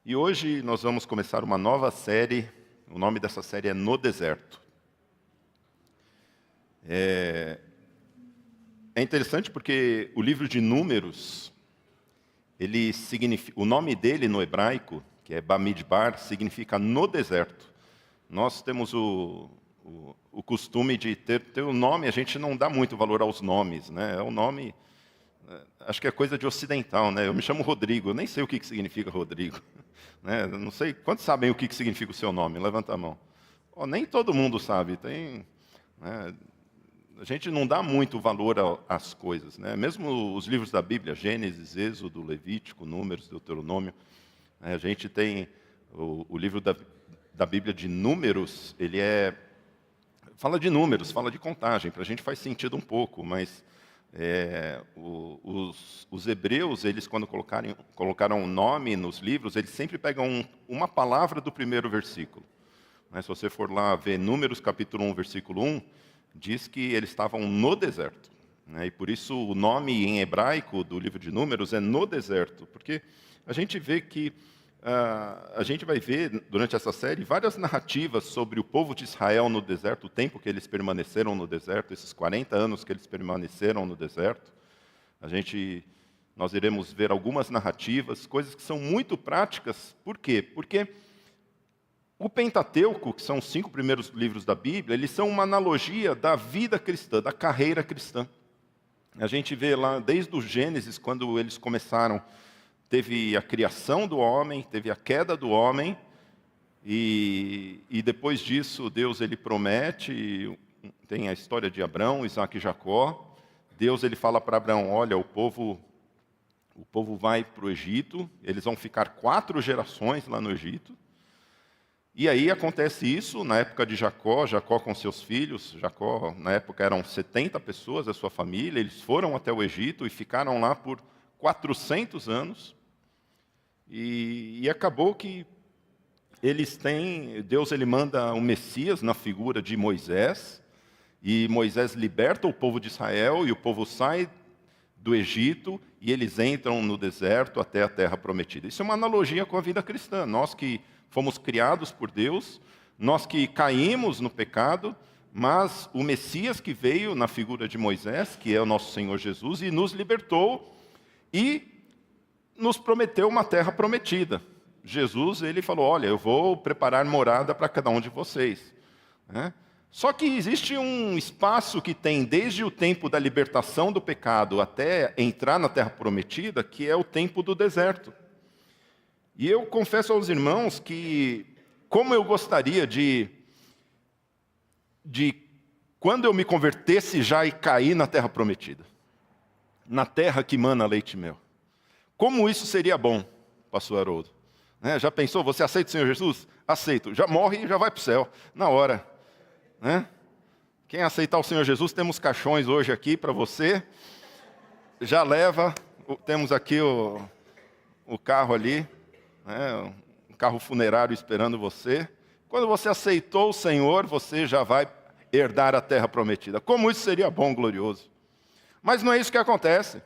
E hoje nós vamos começar uma nova série. O nome dessa série é No Deserto. É interessante porque o livro de Números, ele significa, o nome dele no hebraico, que é Bamidbar, significa no deserto. Nós temos o costume de ter o nome, a gente não dá muito valor aos nomes, né? É um nome, acho que é coisa de ocidental, né? Eu me chamo Rodrigo, eu nem sei o que significa Rodrigo. Né? Não sei, quantos sabem o que significa o seu nome? Levanta a mão. Oh, nem todo mundo sabe, né? A gente não dá muito valor às coisas, né? Mesmo os livros da Bíblia, Gênesis, Êxodo, Levítico, Números, Deuteronômio, né? A gente tem o livro da Bíblia de Números, fala de números, fala de contagem, para a gente faz sentido um pouco, mas os hebreus, eles quando colocaram um nome nos livros, eles sempre pegam uma palavra do primeiro versículo. Se você for lá ver Números capítulo 1, versículo 1, diz que eles estavam no deserto. E por isso o nome em hebraico do livro de Números é No Deserto, porque a gente vê que a gente vai ver durante essa série várias narrativas sobre o povo de Israel no deserto, o tempo que eles permaneceram no deserto, esses 40 anos que eles permaneceram no deserto. Nós iremos ver algumas narrativas, coisas que são muito práticas. Por quê? Porque o Pentateuco, que são os 5 primeiros livros da Bíblia, eles são uma analogia da vida cristã, da carreira cristã. A gente vê lá desde o Gênesis, quando eles começaram, teve a criação do homem, teve a queda do homem, e depois disso Deus ele promete, tem a história de Abraão, Isaac e Jacó. Deus ele fala para Abraão, olha, o povo vai para o Egito, eles vão ficar 4 gerações lá no Egito. E aí acontece isso na época de Jacó com seus filhos. Jacó, na época, eram 70 pessoas da sua família, eles foram até o Egito e ficaram lá por 400 anos. E acabou que Deus ele manda um Messias na figura de Moisés, e Moisés liberta o povo de Israel, e o povo sai do Egito, e eles entram no deserto até a terra prometida. Isso é uma analogia com a vida cristã. Nós que fomos criados por Deus, nós que caímos no pecado, mas o Messias que veio na figura de Moisés, que é o nosso Senhor Jesus, e nos libertou, e nos prometeu uma terra prometida. Jesus, ele falou, olha, eu vou preparar morada para cada um de vocês. Só que existe um espaço que tem desde o tempo da libertação do pecado até entrar na terra prometida, que é o tempo do deserto. E eu confesso aos irmãos que, como eu gostaria de quando eu me convertesse já e cair na terra prometida, na terra que mana leite e mel. Como isso seria bom, pastor Haroldo? Já pensou, você aceita o Senhor Jesus? Aceito. Já morre e já vai para o céu, na hora. Quem aceitar o Senhor Jesus, temos caixões hoje aqui para você. Já leva, temos aqui o carro ali, um carro funerário esperando você. Quando você aceitou o Senhor, você já vai herdar a terra prometida. Como isso seria bom, glorioso. Mas não é isso que acontece.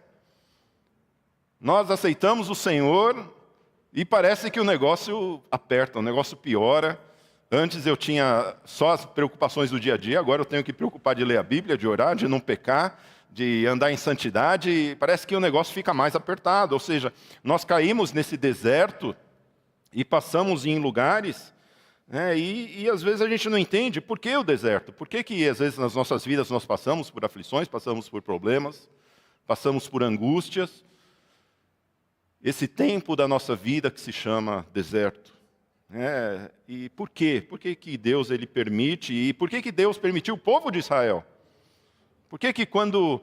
Nós aceitamos o Senhor e parece que o negócio aperta, o negócio piora. Antes eu tinha só as preocupações do dia a dia, agora eu tenho que preocupar de ler a Bíblia, de orar, de não pecar, de andar em santidade, e parece que o negócio fica mais apertado. Ou seja, nós caímos nesse deserto e passamos em lugares, e às vezes a gente não entende por que o deserto, por que às vezes nas nossas vidas nós passamos por aflições, passamos por problemas, passamos por angústias. Esse tempo da nossa vida que se chama deserto. E por quê? Por que Deus ele permite? E por que Deus permitiu o povo de Israel? Por que quando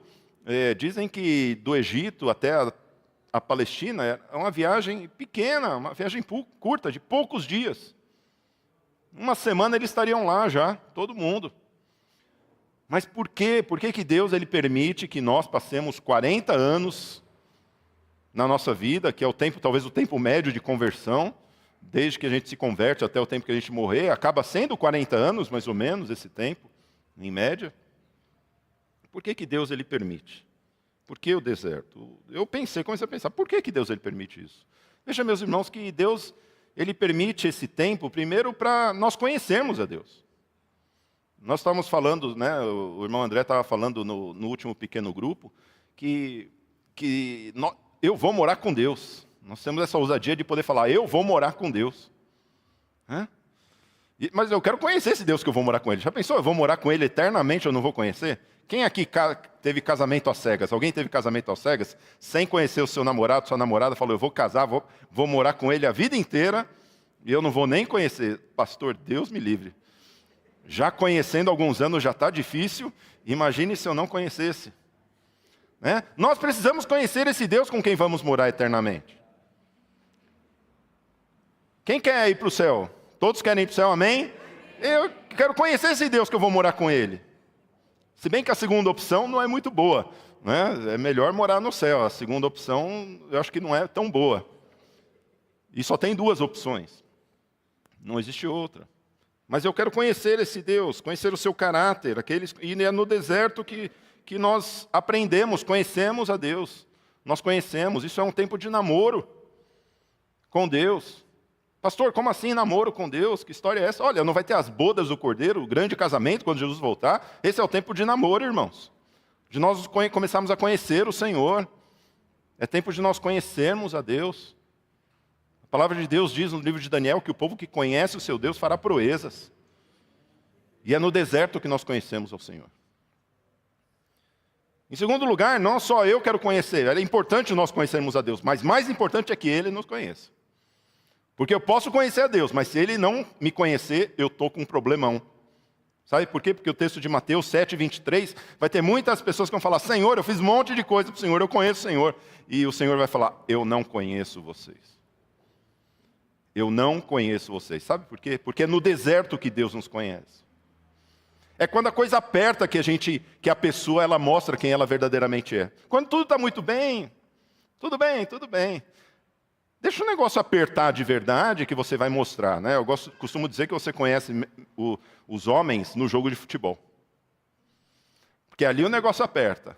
dizem que do Egito até a Palestina é uma viagem pequena, uma viagem curta, de poucos dias. Uma semana eles estariam lá já, todo mundo. Mas por quê? Por que Deus ele permite que nós passemos 40 anos na nossa vida, que é talvez o tempo médio de conversão, desde que a gente se converte até o tempo que a gente morrer, acaba sendo 40 anos, mais ou menos, esse tempo, em média. Por que Deus ele permite? Por que o deserto? Eu comecei a pensar, por que Deus ele permite isso? Veja, meus irmãos, que Deus Ele permite esse tempo, primeiro, para nós conhecermos a Deus. Nós estávamos falando, né, o irmão André estava falando no último pequeno grupo, eu vou morar com Deus. Nós temos essa ousadia de poder falar, eu vou morar com Deus. Mas eu quero conhecer esse Deus que eu vou morar com Ele. Já pensou, eu vou morar com Ele eternamente, eu não vou conhecer? Quem aqui teve casamento às cegas? Alguém teve casamento às cegas? Sem conhecer o seu namorado, sua namorada, falou, eu vou casar, vou morar com ele a vida inteira, e eu não vou nem conhecer. Pastor, Deus me livre. Já conhecendo há alguns anos já está difícil, imagine se eu não conhecesse. Né? Nós precisamos conhecer esse Deus com quem vamos morar eternamente. Quem quer ir para o céu? Todos querem ir para o céu, amém? Eu quero conhecer esse Deus que eu vou morar com Ele. Se bem que a segunda opção não é muito boa. Né? É melhor morar no céu. A segunda opção eu acho que não é tão boa. E só tem duas opções. Não existe outra. Mas eu quero conhecer esse Deus, conhecer o seu caráter. E é no deserto que nós aprendemos, conhecemos a Deus. Nós conhecemos. Isso é um tempo de namoro com Deus. Pastor, como assim namoro com Deus? Que história é essa? Olha, não vai ter as bodas do Cordeiro, o grande casamento, quando Jesus voltar? Esse é o tempo de namoro, irmãos. De nós começarmos a conhecer o Senhor. É tempo de nós conhecermos a Deus. A palavra de Deus diz no livro de Daniel que o povo que conhece o seu Deus fará proezas. E é no deserto que nós conhecemos ao Senhor. Em segundo lugar, não só eu quero conhecer. É importante nós conhecermos a Deus, mas mais importante é que Ele nos conheça. Porque eu posso conhecer a Deus, mas se Ele não me conhecer, eu estou com um problemão. Sabe por quê? Porque o texto de Mateus 7, 23, vai ter muitas pessoas que vão falar, Senhor, eu fiz um monte de coisa para o Senhor, eu conheço o Senhor. E o Senhor vai falar, eu não conheço vocês. Eu não conheço vocês. Sabe por quê? Porque é no deserto que Deus nos conhece. É quando a coisa aperta que a pessoa ela mostra quem ela verdadeiramente é. Quando tudo está muito bem, tudo bem, tudo bem. Deixa o negócio apertar de verdade que você vai mostrar. Né? Eu costumo dizer que você conhece os homens no jogo de futebol. Porque ali o negócio aperta.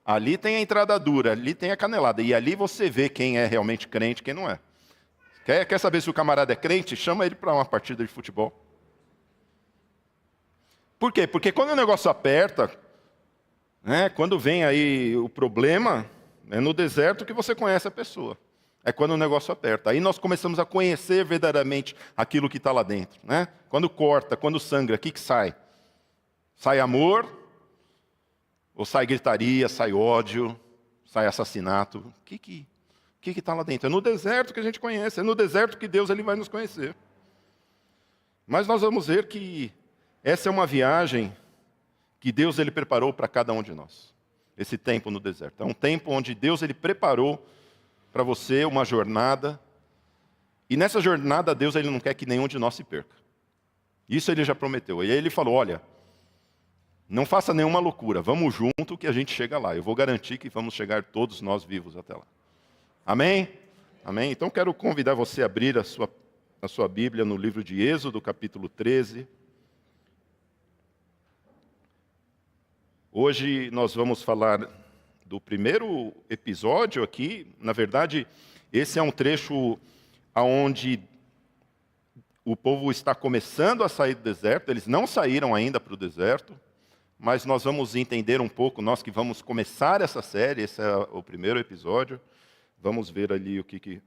Ali tem a entrada dura, ali tem a canelada. E ali você vê quem é realmente crente e quem não é. Quer saber se o camarada é crente? Chama ele para uma partida de futebol. Por quê? Porque quando o negócio aperta, né, quando vem aí o problema, é no deserto que você conhece a pessoa. É quando o negócio aperta. Aí nós começamos a conhecer verdadeiramente aquilo que está lá dentro. Né? Quando corta, quando sangra, o que sai? Sai amor? Ou sai gritaria, sai ódio, sai assassinato? O que está lá dentro? É no deserto que a gente conhece. É no deserto que Deus ele vai nos conhecer. Mas nós vamos ver que essa é uma viagem que Deus ele preparou para cada um de nós. Esse tempo no deserto. É um tempo onde Deus ele preparou para você uma jornada. E nessa jornada, Deus ele não quer que nenhum de nós se perca. Isso ele já prometeu. E aí ele falou, olha, não faça nenhuma loucura, vamos junto que a gente chega lá. Eu vou garantir que vamos chegar todos nós vivos até lá. Amém? Amém? Então quero convidar você a abrir a sua Bíblia no livro de Êxodo, capítulo 13. Hoje nós vamos falar do primeiro episódio aqui. Na verdade, esse é um trecho onde o povo está começando a sair do deserto. Eles não saíram ainda para o deserto, mas nós vamos entender um pouco, nós que vamos começar essa série, esse é o primeiro episódio, vamos ver ali o que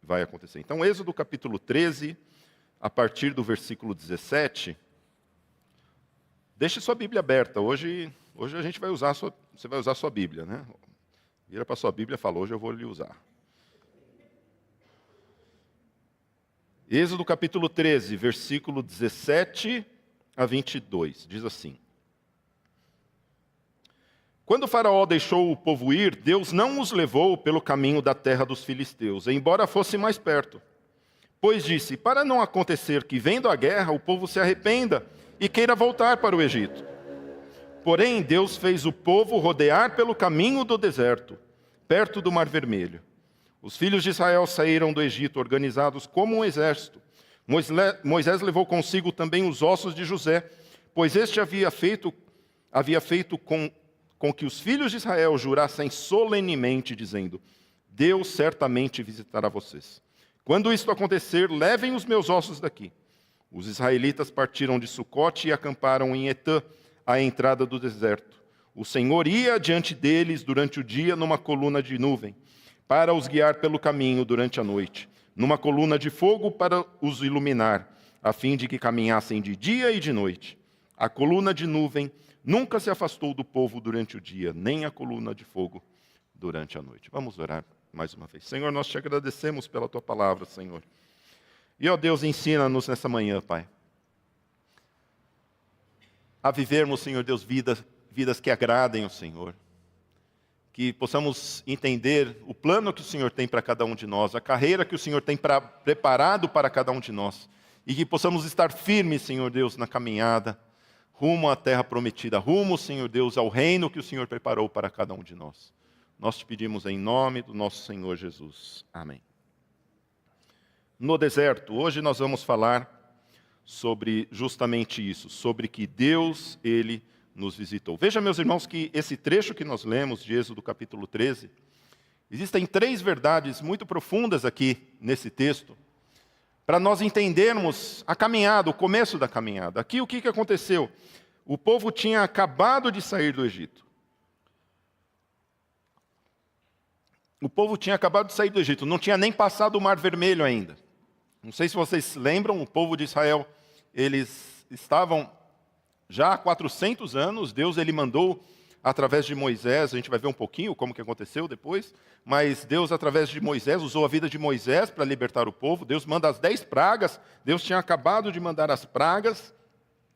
vai acontecer. Então, Êxodo capítulo 13, a partir do versículo 17. Deixe sua Bíblia aberta. Hoje a gente vai usar você vai usar a sua Bíblia, né? Vira para a sua Bíblia e fala, hoje eu vou lhe usar. Êxodo capítulo 13, versículo 17 a 22, diz assim. Quando o faraó deixou o povo ir, Deus não os levou pelo caminho da terra dos filisteus, embora fosse mais perto. Pois disse, para não acontecer que, vendo a guerra, o povo se arrependa e queira voltar para o Egito. Porém, Deus fez o povo rodear pelo caminho do deserto, perto do Mar Vermelho. Os filhos de Israel saíram do Egito organizados como um exército. Moisés levou consigo também os ossos de José, pois este havia feito com que os filhos de Israel jurassem solenemente, dizendo, Deus certamente visitará vocês. Quando isto acontecer, levem os meus ossos daqui. Os israelitas partiram de Sucote e acamparam em Etã, à entrada do deserto. O Senhor ia diante deles durante o dia numa coluna de nuvem, para os guiar pelo caminho durante a noite, numa coluna de fogo para os iluminar, a fim de que caminhassem de dia e de noite. A coluna de nuvem nunca se afastou do povo durante o dia, nem a coluna de fogo durante a noite. Vamos orar mais uma vez. Senhor, nós te agradecemos pela tua palavra, Senhor. E, ó Deus, ensina-nos nessa manhã, Pai, a vivermos, Senhor Deus, vidas que agradem ao Senhor. Que possamos entender o plano que o Senhor tem para cada um de nós, a carreira que o Senhor tem preparado para cada um de nós. E que possamos estar firmes, Senhor Deus, na caminhada, rumo à terra prometida, rumo, Senhor Deus, ao reino que o Senhor preparou para cada um de nós. Nós te pedimos em nome do nosso Senhor Jesus. Amém. No deserto, hoje nós vamos falar sobre justamente isso, sobre que Deus, Ele nos visitou. Veja, meus irmãos, que esse trecho que nós lemos de Êxodo capítulo 13, existem 3 verdades muito profundas aqui nesse texto, para nós entendermos a caminhada, o começo da caminhada. Aqui o que aconteceu? O povo tinha acabado de sair do Egito. O povo tinha acabado de sair do Egito, não tinha nem passado o Mar Vermelho ainda. Não sei se vocês lembram, o povo de Israel, eles estavam já há 400 anos, Deus ele mandou através de Moisés, a gente vai ver um pouquinho como que aconteceu depois, mas Deus através de Moisés, usou a vida de Moisés para libertar o povo, Deus manda as 10 pragas, Deus tinha acabado de mandar as pragas,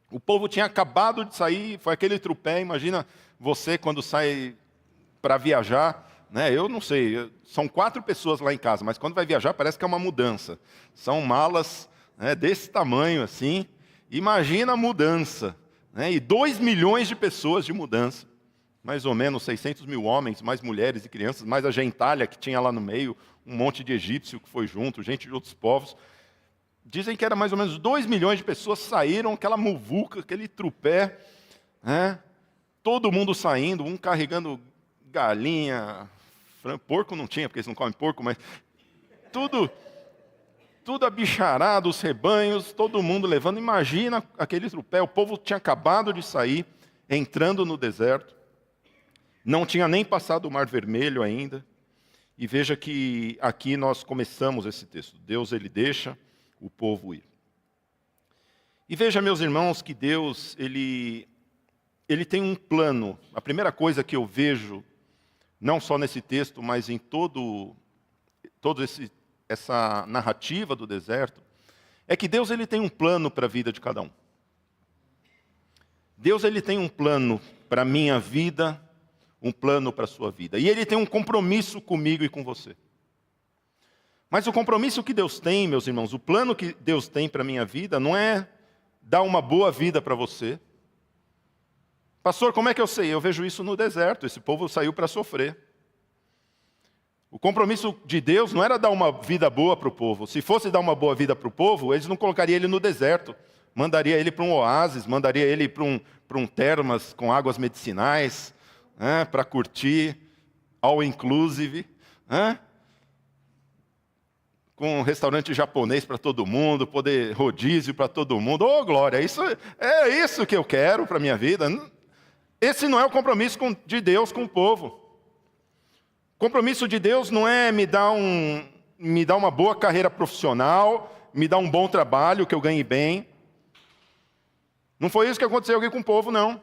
o povo tinha acabado de sair, foi aquele trupé, imagina você quando sai para viajar, né? Eu não sei, são 4 pessoas lá em casa, mas quando vai viajar parece que é uma mudança, são malas, né, desse tamanho assim, imagina a mudança, né? E 2 milhões de pessoas de mudança, mais ou menos 600 mil homens, mais mulheres e crianças, mais a gentalha que tinha lá no meio, um monte de egípcio que foi junto, gente de outros povos. Dizem que era mais ou menos 2 milhões de pessoas saíram, aquela muvuca, aquele trupé, né? Todo mundo saindo, um carregando galinha, porco não tinha, porque eles não comem porco, mas tudo abicharado, os rebanhos, todo mundo levando. Imagina aquele trupé, o povo tinha acabado de sair, entrando no deserto, não tinha nem passado o Mar Vermelho ainda. E veja que aqui nós começamos esse texto. Deus ele deixa o povo ir. E veja, meus irmãos, que Deus ele tem um plano. A primeira coisa que eu vejo, não só nesse texto, mas em todo essa narrativa do deserto, é que Deus ele tem um plano para a vida de cada um. Deus ele tem um plano para a minha vida, um plano para a sua vida. E Ele tem um compromisso comigo e com você. Mas o compromisso que Deus tem, meus irmãos, o plano que Deus tem para a minha vida, não é dar uma boa vida para você. Pastor, como é que eu sei? Eu vejo isso no deserto, esse povo saiu para sofrer. O compromisso de Deus não era dar uma vida boa para o povo. Se fosse dar uma boa vida para o povo, eles não colocariam ele no deserto. Mandaria ele para um oásis, mandaria ele para um termas com águas medicinais, né, para curtir, all inclusive, né, com um restaurante japonês para todo mundo, poder rodízio para todo mundo. Oh, glória, é isso que eu quero para a minha vida. Esse não é o compromisso de Deus com o povo. O compromisso de Deus não é me dar uma boa carreira profissional, me dar um bom trabalho, que eu ganhe bem. Não foi isso que aconteceu aqui com o povo, não.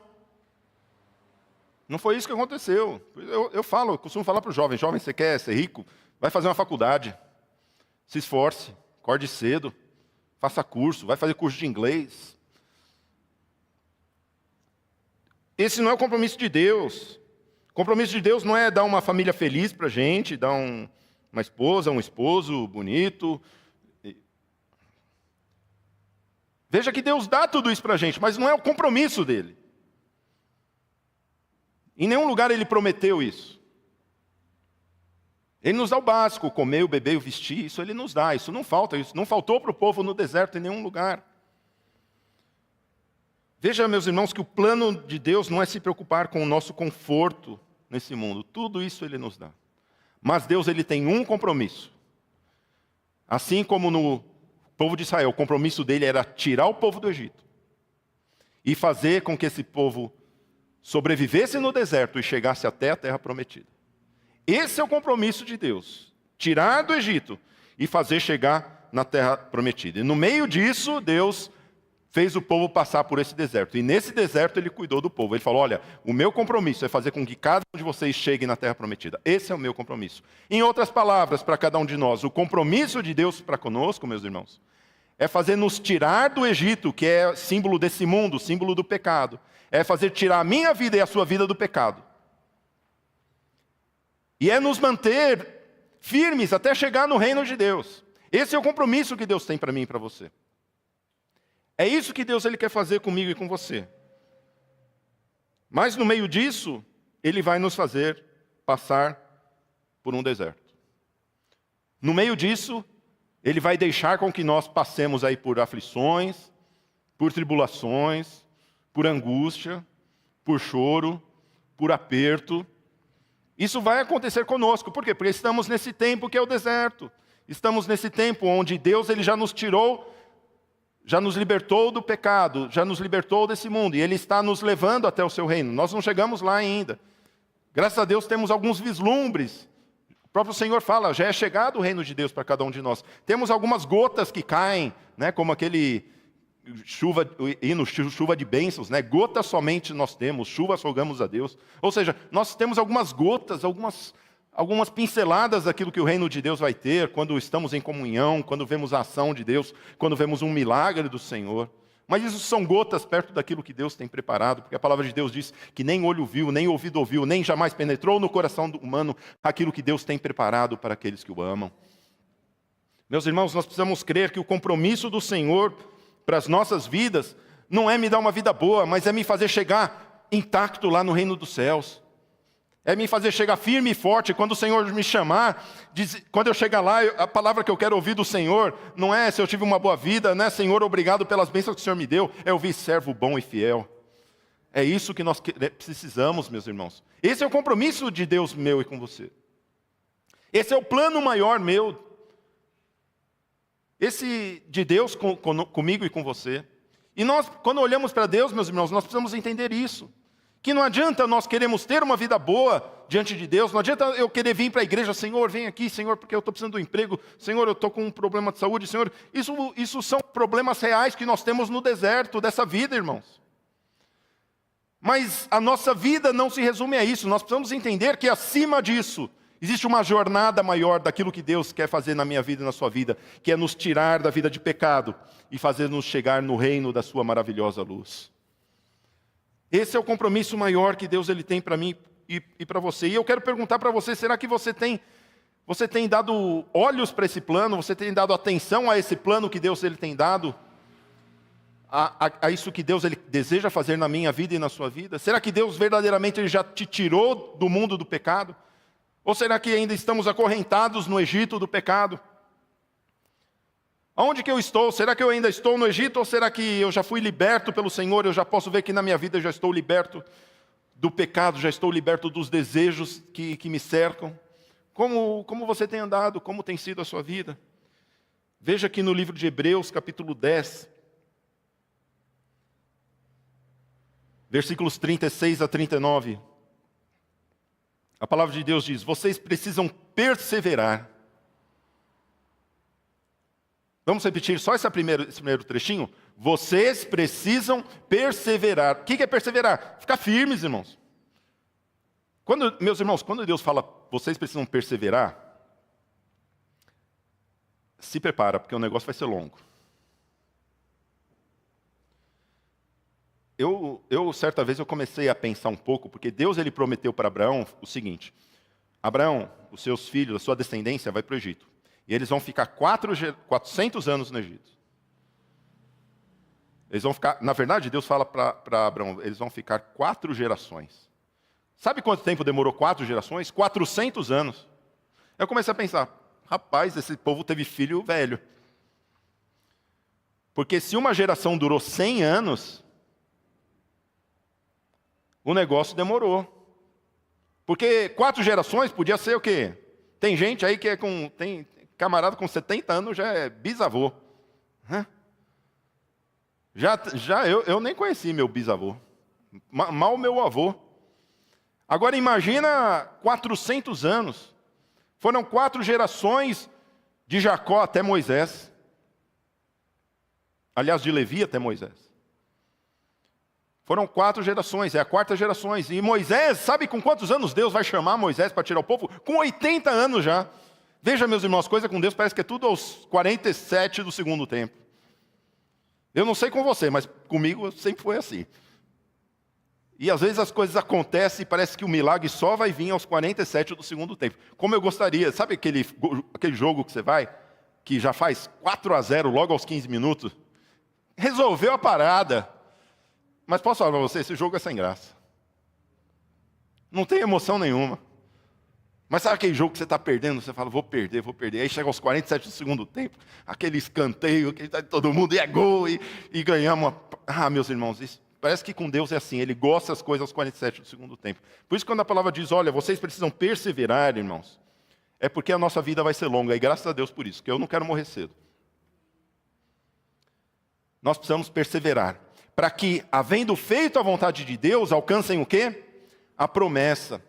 Não foi isso que aconteceu. Eu costumo falar para os jovens, jovem, você quer ser rico? Vai fazer uma faculdade. Se esforce, acorde cedo, faça curso, vai fazer curso de inglês. Esse não é o compromisso de Deus. O compromisso de Deus não é dar uma família feliz para a gente, dar uma esposa, um esposo bonito. Veja que Deus dá tudo isso para a gente, mas não é o compromisso dele. Em nenhum lugar ele prometeu isso. Ele nos dá o básico, o comer, o beber, o vestir, isso ele nos dá, isso não falta, isso não faltou para o povo no deserto em nenhum lugar. Veja, meus irmãos, que o plano de Deus não é se preocupar com o nosso conforto nesse mundo, tudo isso ele nos dá. Mas Deus ele tem um compromisso. Assim como no povo de Israel, o compromisso dele era tirar o povo do Egito e fazer com que esse povo sobrevivesse no deserto e chegasse até a terra prometida. Esse é o compromisso de Deus, tirar do Egito e fazer chegar na terra prometida. E no meio disso, Deus fez o povo passar por esse deserto. E nesse deserto ele cuidou do povo. Ele falou, olha, o meu compromisso é fazer com que cada um de vocês chegue na terra prometida. Esse é o meu compromisso. Em outras palavras, para cada um de nós, o compromisso de Deus para conosco, meus irmãos, é fazer nos tirar do Egito, que é símbolo desse mundo, símbolo do pecado. É fazer tirar a minha vida e a sua vida do pecado. E é nos manter firmes até chegar no reino de Deus. Esse é o compromisso que Deus tem para mim e para você. É isso que Deus ele quer fazer comigo e com você. Mas no meio disso, Ele vai nos fazer passar por um deserto. No meio disso, Ele vai deixar com que nós passemos aí por aflições, por tribulações, por angústia, por choro, por aperto. Isso vai acontecer conosco. Por quê? Porque estamos nesse tempo que é o deserto. Estamos nesse tempo onde Deus ele já nos tirou, já nos libertou do pecado, já nos libertou desse mundo. E Ele está nos levando até o seu reino. Nós não chegamos lá ainda. Graças a Deus temos alguns vislumbres. O próprio Senhor fala, já é chegado o reino de Deus para cada um de nós. Temos algumas gotas que caem, né, como aquele chuva de bênçãos, né? Gotas somente nós temos, chuvas rogamos a Deus. Ou seja, nós temos algumas gotas, algumas pinceladas daquilo que o reino de Deus vai ter, quando estamos em comunhão, quando vemos a ação de Deus, quando vemos um milagre do Senhor. Mas isso são gotas perto daquilo que Deus tem preparado, porque a palavra de Deus diz que nem olho viu, nem ouvido ouviu, nem jamais penetrou no coração humano aquilo que Deus tem preparado para aqueles que o amam. Meus irmãos, nós precisamos crer que o compromisso do Senhor para as nossas vidas não é me dar uma vida boa, mas é me fazer chegar intacto lá no reino dos céus. É me fazer chegar firme e forte. Quando o Senhor me chamar, quando eu chegar lá, a palavra que eu quero ouvir do Senhor não é se eu tive uma boa vida, não é Senhor, obrigado pelas bênçãos que o Senhor me deu, é ouvir servo bom e fiel. É isso que nós precisamos, meus irmãos. Esse é o compromisso de Deus meu e com você. Esse é o plano maior meu. Esse de Deus comigo e com você. E nós, quando olhamos para Deus, meus irmãos, nós precisamos entender isso. Que não adianta nós queremos ter uma vida boa diante de Deus, não adianta eu querer vir para a igreja, Senhor, vem aqui, Senhor, porque eu estou precisando de um emprego, Senhor, eu estou com um problema de saúde, Senhor. Isso são problemas reais que nós temos no deserto dessa vida, irmãos. Mas a nossa vida não se resume a isso, nós precisamos entender que acima disso, existe uma jornada maior daquilo que Deus quer fazer na minha vida e na sua vida, que é nos tirar da vida de pecado e fazer-nos chegar no reino da sua maravilhosa luz. Esse é o compromisso maior que Deus ele tem para mim e para você. E eu quero perguntar para você, será que você tem dado olhos para esse plano? Você tem dado atenção a esse plano que Deus ele tem dado? A isso que Deus ele deseja fazer na minha vida e na sua vida? Será que Deus verdadeiramente ele já te tirou do mundo do pecado? Ou será que ainda estamos acorrentados no Egito do pecado? Aonde que eu estou? Será que eu ainda estou no Egito ou será que eu já fui liberto pelo Senhor? Eu já posso ver que na minha vida eu já estou liberto do pecado, já estou liberto dos desejos que me cercam. Como você tem andado? Como tem sido a sua vida? Veja aqui no livro de Hebreus, capítulo 10, versículos 36 a 39. A palavra de Deus diz, vocês precisam perseverar. Vamos repetir só esse primeiro trechinho? Vocês precisam perseverar. O que é perseverar? Ficar firmes, irmãos. Meus irmãos, quando Deus fala, vocês precisam perseverar, se prepara, porque o negócio vai ser longo. Certa vez, eu comecei a pensar um pouco, porque Deus ele prometeu para Abraão o seguinte, Abraão, os seus filhos, a sua descendência vai para o Egito. E eles vão ficar 400 anos no Egito. Eles vão ficar, na verdade, Deus fala para Abraão, eles vão ficar 4 gerações. Sabe quanto tempo demorou 4 gerações? 400 anos. Eu comecei a pensar, rapaz, esse povo teve filho velho. Porque se uma geração durou 100 anos, o negócio demorou. Porque 4 gerações podia ser o quê? Tem gente aí que camarada com 70 anos já é bisavô. Eu nem conheci meu bisavô. Mal meu avô. Agora imagina 400 anos. Foram 4 gerações de Jacó até Moisés. Aliás, de Levi até Moisés. Foram 4 gerações, é a 4ª geração. E Moisés, sabe com quantos anos Deus vai chamar Moisés para tirar o povo? Com 80 anos já. Veja, meus irmãos, coisa com Deus parece que é tudo aos 47 do segundo tempo. Eu não sei com você, mas comigo sempre foi assim. E às vezes as coisas acontecem e parece que o milagre só vai vir aos 47 do segundo tempo. Como eu gostaria, sabe aquele jogo que você vai, que já faz 4-0 logo aos 15 minutos? Resolveu a parada. Mas posso falar para você, esse jogo é sem graça. Não tem emoção nenhuma. Mas sabe aquele jogo que você está perdendo? Você fala, vou perder. Aí chega aos 47 do segundo tempo, aquele escanteio, que está todo mundo, e é gol, e ganhamos. Meus irmãos, isso, parece que com Deus é assim, Ele gosta das coisas aos 47 do segundo tempo. Por isso quando a palavra diz, olha, vocês precisam perseverar, irmãos, é porque a nossa vida vai ser longa, e graças a Deus por isso, que eu não quero morrer cedo. Nós precisamos perseverar, para que, havendo feito a vontade de Deus, alcancem o quê? A promessa.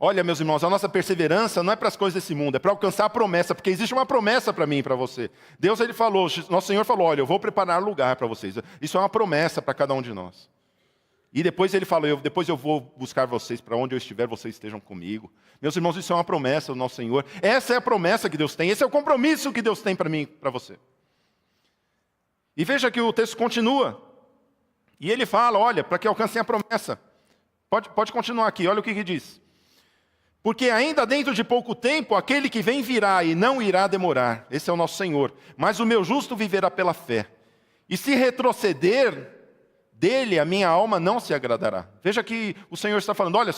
Olha, meus irmãos, a nossa perseverança não é para as coisas desse mundo, é para alcançar a promessa, porque existe uma promessa para mim e para você. Deus, Ele falou, nosso Senhor falou, olha, eu vou preparar lugar para vocês. Isso é uma promessa para cada um de nós. E depois Ele falou, depois eu vou buscar vocês, para onde eu estiver, vocês estejam comigo. Meus irmãos, isso é uma promessa do nosso Senhor. Essa é a promessa que Deus tem, esse é o compromisso que Deus tem para mim e para você. E veja que o texto continua. E ele fala, olha, para que alcancem a promessa. Pode continuar aqui, olha o que diz. Porque ainda dentro de pouco tempo, aquele que vem virá e não irá demorar. Esse é o nosso Senhor. Mas o meu justo viverá pela fé. E se retroceder dele, a minha alma não se agradará. Veja que o Senhor está falando, olha,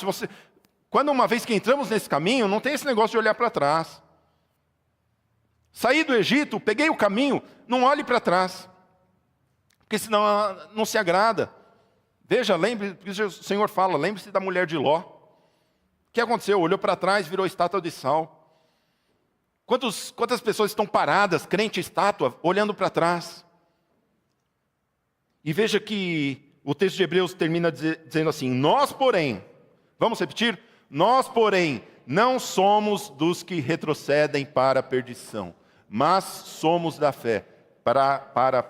quando uma vez que entramos nesse caminho, não tem esse negócio de olhar para trás. Saí do Egito, peguei o caminho, não olhe para trás. Porque senão não se agrada. Veja, lembre, porque o Senhor fala, lembre-se da mulher de Ló. O que aconteceu? Olhou para trás, virou estátua de sal. Quantas pessoas estão paradas, crente estátua, olhando para trás? E veja que o texto de Hebreus termina dizendo assim, nós porém, vamos repetir? Nós porém, não somos dos que retrocedem para a perdição, mas somos da fé, para a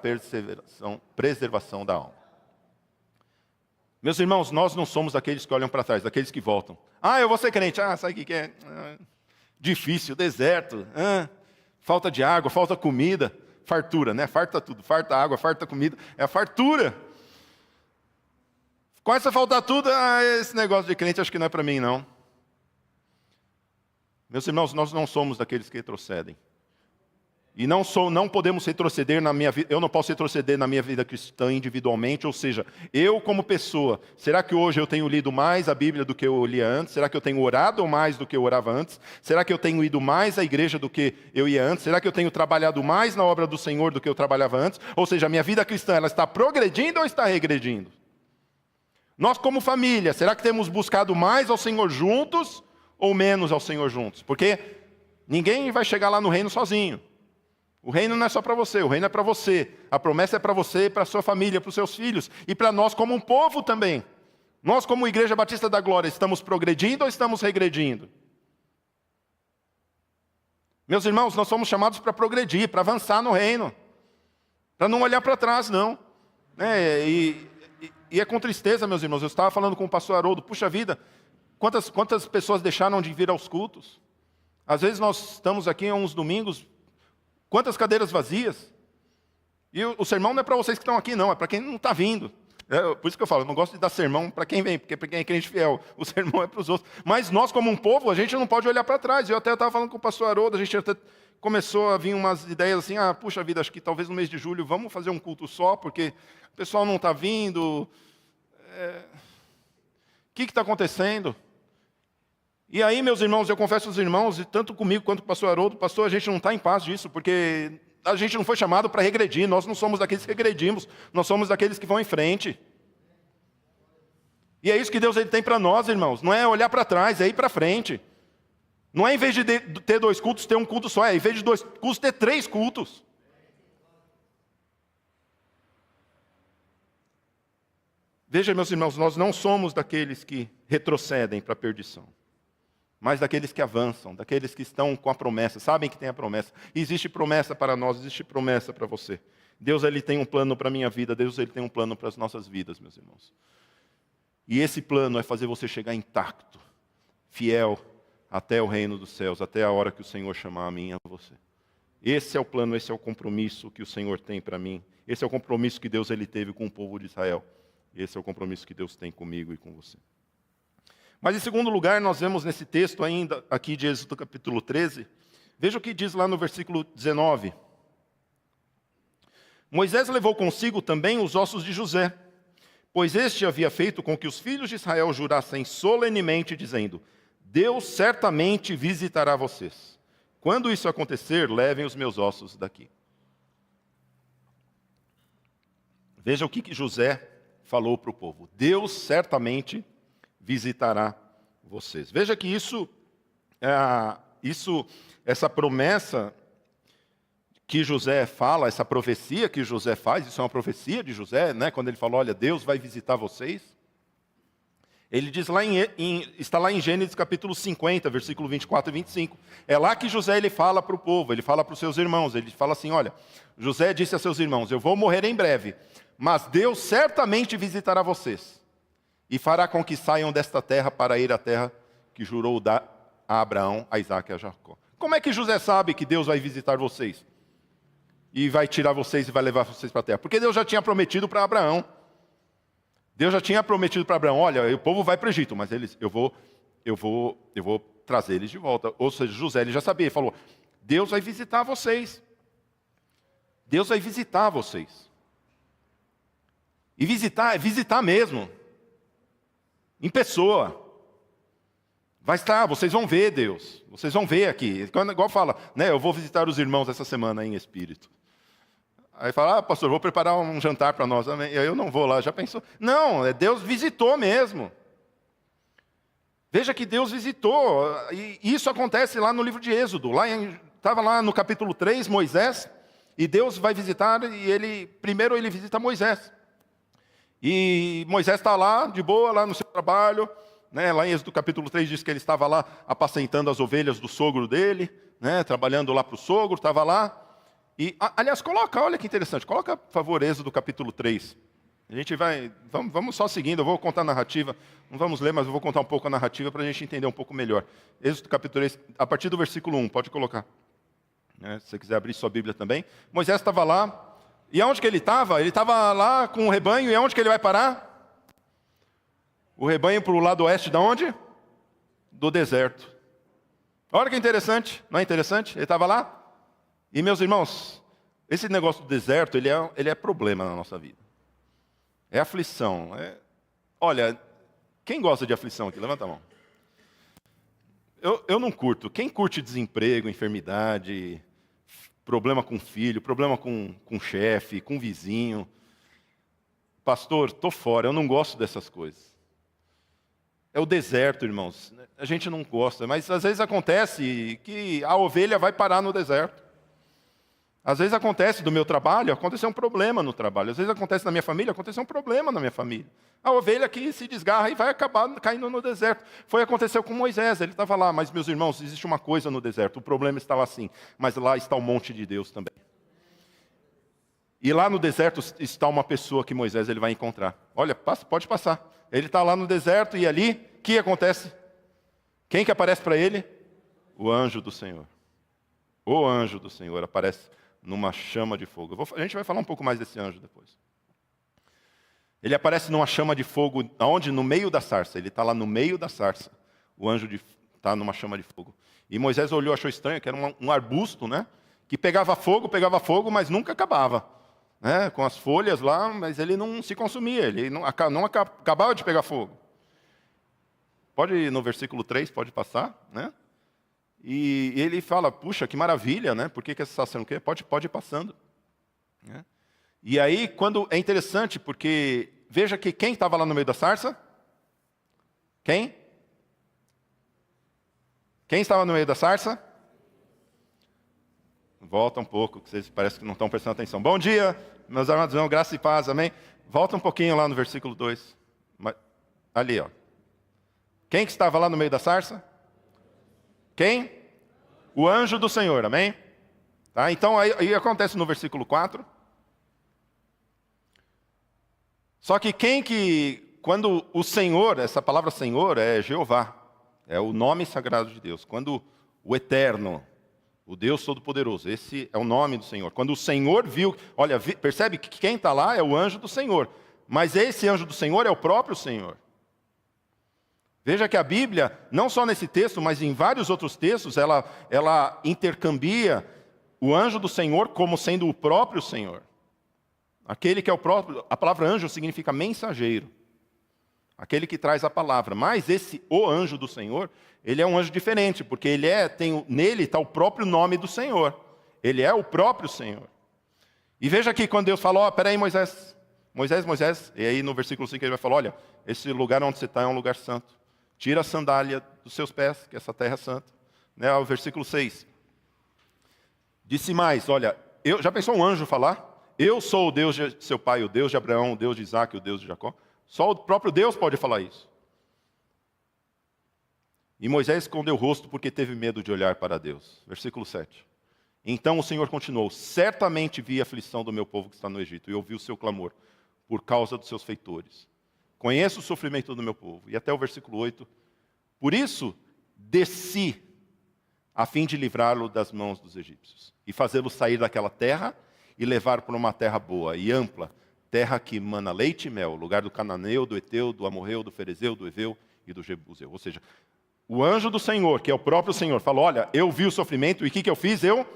preservação da alma. Meus irmãos, nós não somos daqueles que olham para trás, daqueles que voltam. Eu vou ser crente. Sabe o que é? Difícil, deserto, falta de água, falta comida, fartura, né? Farta tudo, farta água, farta comida, é a fartura. Começa a faltar tudo, esse negócio de crente acho que não é para mim, não. Meus irmãos, nós não somos daqueles que retrocedem. E não podemos retroceder na minha vida, eu não posso retroceder na minha vida cristã individualmente, ou seja, eu como pessoa, será que hoje eu tenho lido mais a Bíblia do que eu lia antes? Será que eu tenho orado mais do que eu orava antes? Será que eu tenho ido mais à igreja do que eu ia antes? Será que eu tenho trabalhado mais na obra do Senhor do que eu trabalhava antes? Ou seja, a minha vida cristã, ela está progredindo ou está regredindo? Nós como família, será que temos buscado mais ao Senhor juntos ou menos ao Senhor juntos? Porque ninguém vai chegar lá no reino sozinho. O reino não é só para você, o reino é para você. A promessa é para você, para a sua família, para os seus filhos. E para nós como um povo também. Nós como Igreja Batista da Glória, estamos progredindo ou estamos regredindo? Meus irmãos, nós somos chamados para progredir, para avançar no reino. Para não olhar para trás, não. E é com tristeza, meus irmãos. Eu estava falando com o pastor Haroldo. Puxa vida, quantas pessoas deixaram de vir aos cultos? Às vezes nós estamos aqui há uns domingos. Quantas cadeiras vazias? E o sermão não é para vocês que estão aqui, não. É para quem não está vindo. Por isso que eu falo, eu não gosto de dar sermão para quem vem, porque para quem é crente fiel. O sermão é para os outros. Mas nós, como um povo, a gente não pode olhar para trás. Eu até estava falando com o pastor Haroldo, a gente até começou a vir umas ideias assim, puxa vida, acho que talvez no mês de julho vamos fazer um culto só, porque o pessoal não está vindo. O que está acontecendo? E aí, meus irmãos, eu confesso aos irmãos, e tanto comigo quanto com o pastor Haroldo, pastor, a gente não está em paz disso, porque a gente não foi chamado para regredir, nós não somos daqueles que regredimos, nós somos daqueles que vão em frente. E é isso que Deus tem para nós, irmãos, não é olhar para trás, é ir para frente. Não é em vez de ter 2 cultos, ter um culto só. É em vez de 2 cultos, ter 3 cultos. Veja, meus irmãos, nós não somos daqueles que retrocedem para a perdição, mas daqueles que avançam, daqueles que estão com a promessa, sabem que tem a promessa. E existe promessa para nós, existe promessa para você. Deus, Ele tem um plano para a minha vida, Deus, Ele tem um plano para as nossas vidas, meus irmãos. E esse plano é fazer você chegar intacto, fiel, até o reino dos céus, até a hora que o Senhor chamar a mim e a você. Esse é o plano, esse é o compromisso que o Senhor tem para mim. Esse é o compromisso que Deus Ele teve com o povo de Israel. Esse é o compromisso que Deus tem comigo e com você. Mas em segundo lugar, nós vemos nesse texto ainda, aqui de Êxodo capítulo 13, veja o que diz lá no versículo 19. Moisés levou consigo também os ossos de José, pois este havia feito com que os filhos de Israel jurassem solenemente, dizendo: Deus certamente visitará vocês. Quando isso acontecer, levem os meus ossos daqui. Veja o que José falou para o povo: Deus certamente visitará vocês. Veja que essa promessa que José fala, essa profecia que José faz, isso é uma profecia de José, né? Quando ele falou, olha, Deus vai visitar vocês. Ele diz lá está lá em Gênesis capítulo 50, versículo 24 e 25. É lá que José ele fala para o povo, ele fala para os seus irmãos, ele fala assim, olha, José disse a seus irmãos, eu vou morrer em breve, mas Deus certamente visitará vocês e fará com que saiam desta terra para ir à terra que jurou dar a Abraão, a Isaque e a Jacó. Como é que José sabe que Deus vai visitar vocês? E vai tirar vocês e vai levar vocês para a terra? Porque Deus já tinha prometido para Abraão. Deus já tinha prometido para Abraão, olha, o povo vai para o Egito, mas eu vou trazer eles de volta. Ou seja, José ele já sabia, ele falou, Deus vai visitar vocês. Deus vai visitar vocês. E visitar é visitar mesmo. Em pessoa. Vai estar, vocês vão ver Deus. Vocês vão ver aqui. Igual fala, né, eu vou visitar os irmãos essa semana em espírito. Aí fala, pastor, vou preparar um jantar para nós. Eu não vou lá, já pensou? Não, Deus visitou mesmo. Veja que Deus visitou. E isso acontece lá no livro de Êxodo. Estava lá no capítulo 3, Moisés. E Deus vai visitar, e primeiro ele visita Moisés. E Moisés está lá, de boa, lá no seu trabalho. Né? Lá em Êxodo capítulo 3 diz que ele estava lá apacentando as ovelhas do sogro dele. Né? Trabalhando lá para o sogro, estava lá. E, aliás, olha que interessante, coloca, por favor, Êxodo capítulo 3. A gente vamos só seguindo, eu vou contar a narrativa, não vamos ler, mas eu vou contar um pouco a narrativa para a gente entender um pouco melhor. Êxodo capítulo 3, a partir do versículo 1, pode colocar. Se você quiser abrir sua Bíblia também. Moisés estava lá, e aonde que ele estava? Ele estava lá com o rebanho, e aonde que ele vai parar? O rebanho para o lado oeste de onde? Do deserto. Olha que interessante, não é interessante? Ele estava lá. E, meus irmãos, esse negócio do deserto, ele é problema na nossa vida. É aflição. Olha, quem gosta de aflição aqui? Levanta a mão. Eu não curto. Quem curte desemprego, enfermidade, problema com filho, problema com chefe, com vizinho? Pastor, estou fora, eu não gosto dessas coisas. É o deserto, irmãos. A gente não gosta, mas às vezes acontece que a ovelha vai parar no deserto. Às vezes acontece do meu trabalho, aconteceu um problema no trabalho. Às vezes acontece na minha família, aconteceu um problema na minha família. A ovelha que se desgarra e vai acabar caindo no deserto. Aconteceu com Moisés, ele estava lá. Mas, meus irmãos, existe uma coisa no deserto. O problema estava assim, mas lá está o monte de Deus também. E lá no deserto está uma pessoa que Moisés ele vai encontrar. Olha, pode passar. Ele está lá no deserto e ali, o que acontece? Quem que aparece para ele? O anjo do Senhor. O anjo do Senhor aparece numa chama de fogo. A gente vai falar um pouco mais desse anjo depois. Ele aparece numa chama de fogo, aonde? No meio da sarça. Ele está lá no meio da sarça. O anjo está numa chama de fogo. E Moisés olhou, achou estranho, que era um arbusto, né? Que pegava fogo, mas nunca acabava. Né? Com as folhas lá, mas ele não se consumia, ele não acabava de pegar fogo. Pode ir no versículo 3, pode passar, né? E ele fala, puxa, que maravilha, né? Por que essa sarça não quer? Pode ir passando. Né? E aí, é interessante, porque veja que quem estava lá no meio da sarça? Quem Quem estava no meio da sarça? Volta um pouco, que vocês parecem que não estão prestando atenção. Bom dia, meus amados irmãos, graça e paz, amém? Volta um pouquinho lá no versículo 2. Ali, ó. Quem que estava lá no meio da sarça? Quem? O anjo do Senhor, amém? Tá? Então, aí acontece no versículo 4. Só que quando o Senhor, essa palavra Senhor é Jeová, é o nome sagrado de Deus. Quando o Eterno, o Deus Todo-Poderoso, esse é o nome do Senhor. Quando o Senhor viu, olha, percebe que quem está lá é o anjo do Senhor. Mas esse anjo do Senhor é o próprio Senhor. Veja que a Bíblia, não só nesse texto, mas em vários outros textos, ela intercambia o anjo do Senhor como sendo o próprio Senhor. Aquele que é o próprio, a palavra anjo significa mensageiro. Aquele que traz a palavra. Mas o anjo do Senhor, ele é um anjo diferente, porque nele está o próprio nome do Senhor. Ele é o próprio Senhor. E veja aqui quando Deus fala, peraí Moisés, e aí no versículo 5 ele vai falar, olha, esse lugar onde você está é um lugar santo. Tira a sandália dos seus pés, que essa terra é santa. O versículo 6. Disse mais, olha, já pensou um anjo falar? Eu sou o Deus de seu pai, o Deus de Abraão, o Deus de Isaac, o Deus de Jacó. Só o próprio Deus pode falar isso. E Moisés escondeu o rosto porque teve medo de olhar para Deus. Versículo 7. Então o Senhor continuou, certamente vi a aflição do meu povo que está no Egito, e ouvi o seu clamor por causa dos seus feitores. Conheço o sofrimento do meu povo. E até o versículo 8. Por isso, desci, a fim de livrá-lo das mãos dos egípcios, e fazê-lo sair daquela terra, e levar para uma terra boa e ampla, terra que mana leite e mel, lugar do cananeu, do eteu, do amorreu, do ferezeu, do eveu e do jebuseu. Ou seja, o anjo do Senhor, que é o próprio Senhor, falou, olha, eu vi o sofrimento, e o que eu fiz? Eu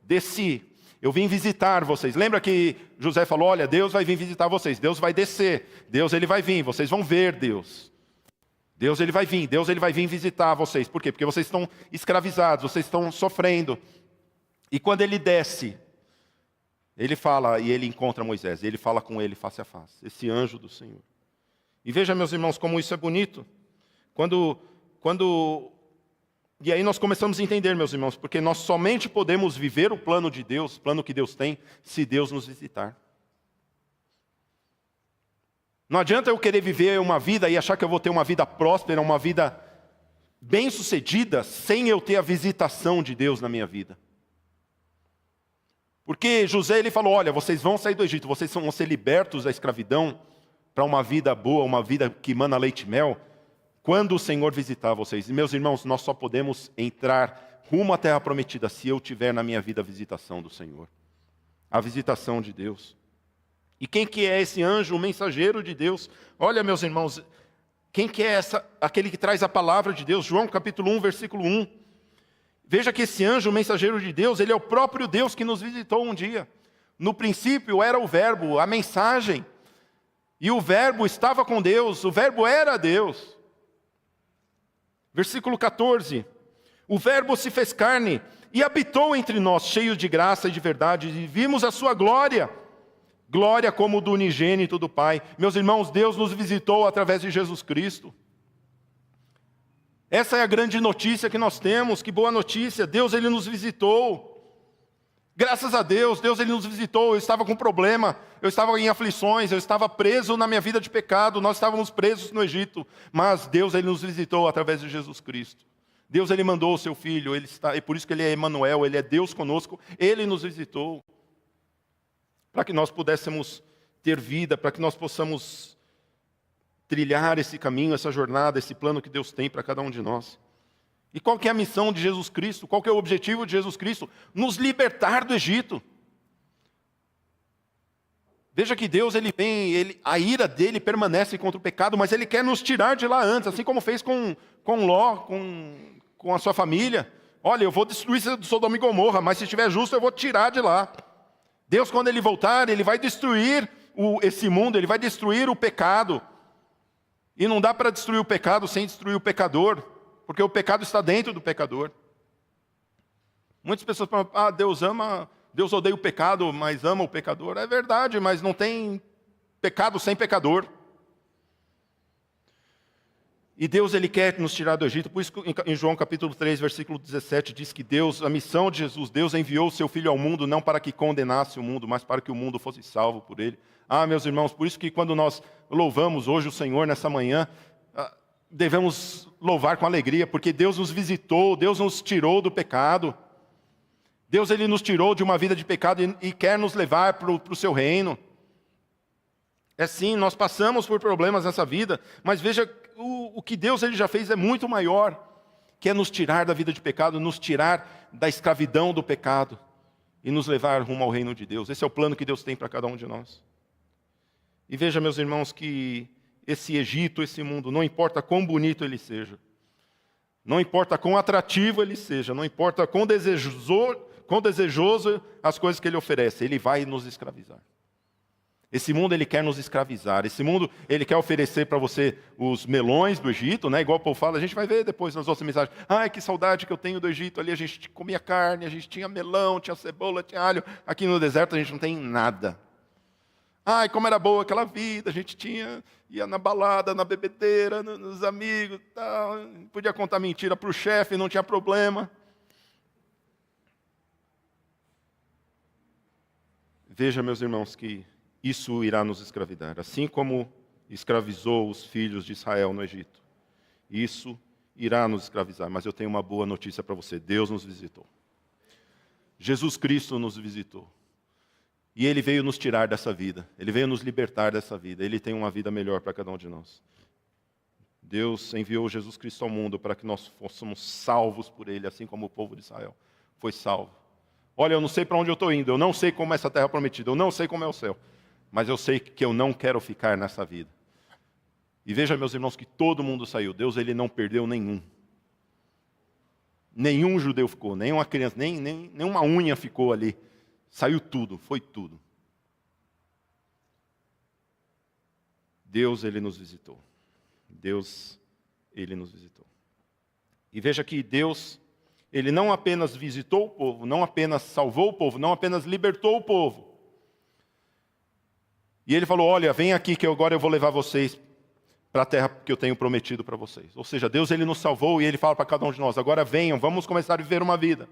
desci. Eu vim visitar vocês. Lembra que José falou, olha, Deus vai vir visitar vocês. Deus vai descer. Deus ele vai vir. Vocês vão ver Deus. Deus ele vai vir. Deus ele vai vir visitar vocês. Por quê? Porque vocês estão escravizados. Vocês estão sofrendo. E quando ele desce, ele fala e ele encontra Moisés. Ele fala com ele face a face. Esse anjo do Senhor. E veja, meus irmãos, como isso é bonito. E aí nós começamos a entender, meus irmãos, porque nós somente podemos viver o plano de Deus, o plano que Deus tem, se Deus nos visitar. Não adianta eu querer viver uma vida e achar que eu vou ter uma vida próspera, uma vida bem-sucedida, sem eu ter a visitação de Deus na minha vida. Porque José ele falou, olha, vocês vão sair do Egito, vocês vão ser libertos da escravidão para uma vida boa, uma vida que mana leite e mel, quando o Senhor visitar vocês. E meus irmãos, nós só podemos entrar rumo à terra prometida se eu tiver na minha vida a visitação do Senhor. A visitação de Deus. E quem que é esse anjo, o mensageiro de Deus? Olha, meus irmãos, quem que é aquele que traz a palavra de Deus? João capítulo 1, versículo 1. Veja que esse anjo, o mensageiro de Deus, ele é o próprio Deus que nos visitou um dia. No princípio era o verbo, a mensagem. E o verbo estava com Deus, o verbo era Deus. Versículo 14. O verbo se fez carne e habitou entre nós, cheio de graça e de verdade, e vimos a sua glória. Glória como do unigênito do Pai. Meus irmãos, Deus nos visitou através de Jesus Cristo. Essa é a grande notícia que nós temos, que boa notícia. Deus ele nos visitou. Graças a Deus, Deus ele nos visitou. Eu estava com problema, eu estava em aflições, eu estava preso na minha vida de pecado, nós estávamos presos no Egito, mas Deus ele nos visitou através de Jesus Cristo. Deus ele mandou o seu Filho, e por isso que ele é Emanuel, ele é Deus conosco, ele nos visitou. Para que nós pudéssemos ter vida, para que nós possamos trilhar esse caminho, essa jornada, esse plano que Deus tem para cada um de nós. E qual que é a missão de Jesus Cristo? Qual que é o objetivo de Jesus Cristo? Nos libertar do Egito. Veja que Deus, ele vem, a ira dele permanece contra o pecado, mas ele quer nos tirar de lá antes, assim como fez com Ló, com a sua família. Olha, eu vou destruir Sodoma e Gomorra, mas se estiver justo, eu vou tirar de lá. Deus, quando ele voltar, ele vai destruir esse mundo, ele vai destruir o pecado. E não dá para destruir o pecado sem destruir o pecador, porque o pecado está dentro do pecador. Muitas pessoas falam, Deus odeia o pecado, mas ama o pecador. É verdade, mas não tem pecado sem pecador. E Deus, Ele quer nos tirar do Egito. Por isso que em João capítulo 3, versículo 17, diz que Deus, a missão de Jesus, Deus enviou o seu Filho ao mundo, não para que condenasse o mundo, mas para que o mundo fosse salvo por Ele. Ah, meus irmãos, por isso que quando nós louvamos hoje o Senhor nessa manhã, devemos louvar com alegria, porque Deus nos visitou, Deus nos tirou do pecado. Deus, Ele nos tirou de uma vida de pecado e quer nos levar para o seu reino. É sim, nós passamos por problemas nessa vida, mas veja, o que Deus Ele já fez é muito maior, que é nos tirar da vida de pecado, nos tirar da escravidão do pecado e nos levar rumo ao reino de Deus. Esse é o plano que Deus tem para cada um de nós. E veja, meus irmãos, que esse Egito, esse mundo, não importa quão bonito ele seja, não importa quão atrativo ele seja, não importa quão desejoso as coisas que ele oferece, ele vai nos escravizar. Esse mundo, ele quer nos escravizar. Esse mundo, ele quer oferecer para você os melões do Egito, né? Igual o povo fala, a gente vai ver depois nas outras mensagens. Ai, que saudade que eu tenho do Egito. Ali a gente comia carne, a gente tinha melão, tinha cebola, tinha alho. Aqui no deserto a gente não tem nada. Ai, como era boa aquela vida. A gente ia na balada, na bebedeira, nos amigos, tal. Podia contar mentira para o chefe, não tinha problema. Veja, meus irmãos, que isso irá nos escravidar, assim como escravizou os filhos de Israel no Egito. Isso irá nos escravizar, mas eu tenho uma boa notícia para você. Deus nos visitou. Jesus Cristo nos visitou. E Ele veio nos tirar dessa vida. Ele veio nos libertar dessa vida. Ele tem uma vida melhor para cada um de nós. Deus enviou Jesus Cristo ao mundo para que nós fôssemos salvos por Ele, assim como o povo de Israel foi salvo. Olha, eu não sei para onde eu estou indo, eu não sei como é essa terra prometida, eu não sei como é o céu. Mas eu sei que eu não quero ficar nessa vida. E veja, meus irmãos, que todo mundo saiu. Deus, Ele não perdeu nenhum. Nenhum judeu ficou, nenhuma criança, nenhuma unha ficou ali. Saiu tudo, foi tudo. Deus, Ele nos visitou. Deus, Ele nos visitou. E veja que Deus, Ele não apenas visitou o povo, não apenas salvou o povo, não apenas libertou o povo. E Ele falou, olha, vem aqui que agora eu vou levar vocês para a terra que eu tenho prometido para vocês. Ou seja, Deus, Ele nos salvou e Ele fala para cada um de nós, agora venham, vamos começar a viver uma vida.